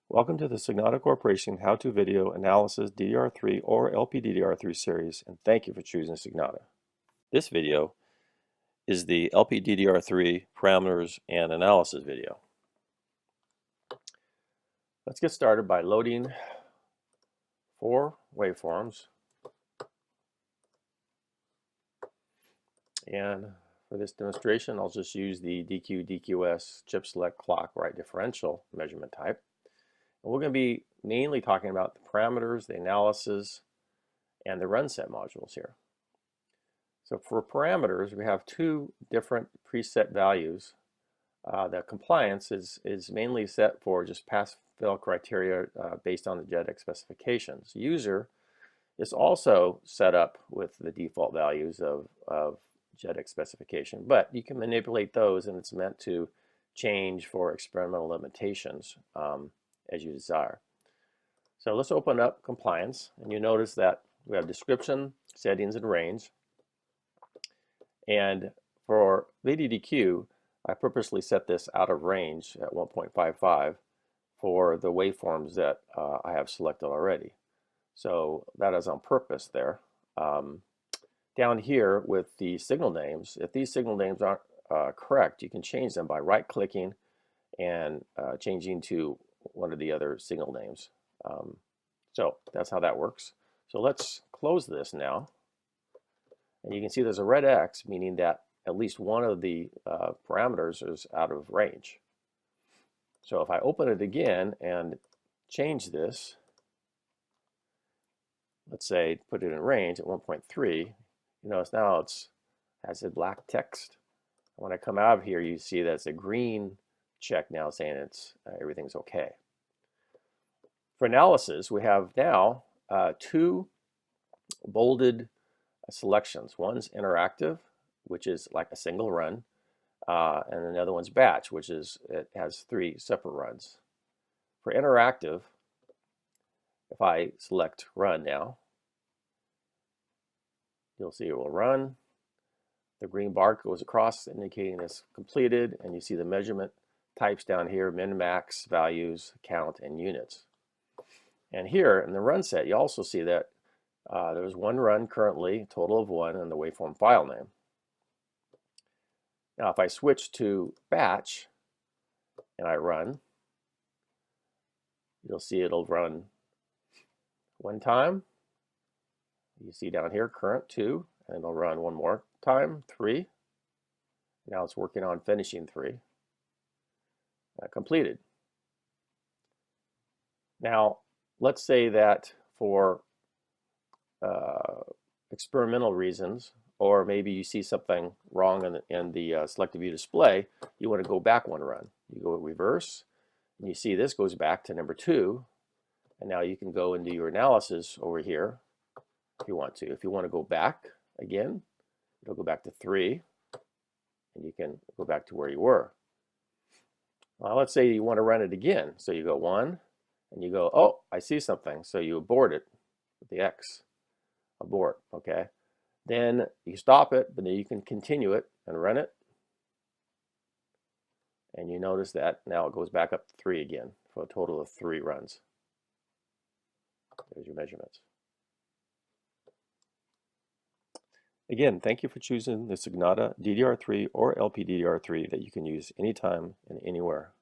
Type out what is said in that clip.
Welcome to the Signata Corporation How-To Video Analysis DDR3 or LPDDR3 series, and thank you for choosing Signata. This video is the LPDDR3 parameters and analysis video. Let's get started by loading 4 waveforms. And for this demonstration, I'll just use the DQ-DQS chip select clock right differential measurement type. We're going to be mainly talking about the parameters, the analysis, and the run set modules here. So for parameters, we have 2 different preset values. The compliance is mainly set for just pass-fail criteria based on the JEDEC specifications. User is also set up with the default values of JEDEC specification, but you can manipulate those, and it's meant to change for experimental limitations as you desire. So let's open up compliance, and you notice that we have description, settings, and range. And for VDDQ, I purposely set this out of range at 1.55 for the waveforms that I have selected already. So that is on purpose there. Down here with the signal names, if these signal names aren't correct, you can change them by right-clicking and changing to one of the other signal names. So that's how that works. So let's close this now. And you can see there's a red X, meaning that at least one of the parameters is out of range. So if I open it again and change this, let's say put it in range at 1.3, you notice now it has a black text. When I come out of here, you see that it's a green check now saying everything's okay. For analysis, we have now 2 bolded selections. One's interactive, which is like a single run, and another one's batch, which it has 3 separate runs. For interactive, if I select run now, you'll see it will run. The green bar goes across indicating it's completed, and you see the measurement types down here: min, max, values, count, and units. And here in the run set, you also see that there's 1 run currently, total of 1, and the waveform file name. Now if I switch to batch and I run, you'll see it'll run 1 time. You see down here current 2, and it'll run 1 more time, 3. Now it's working on finishing 3. Completed. Now let's say that for experimental reasons, or maybe you see something wrong in the selective view display, you want to go back 1 run. You go reverse, and you see this goes back to number 2, and now you can go into your analysis over here if you want to. If you want to go back again, it'll go back to 3, and you can go back to where you were. Well, let's say you want to run it again. So you go 1, and you go, oh, I see something. So you abort it with the X. Abort, okay? Then you stop it, but then you can continue it and run it. And you notice that now it goes back up to 3 again for a total of 3 runs. There's your measurements. Again, thank you for choosing the Signata DDR3 or LPDDR3 that you can use anytime and anywhere.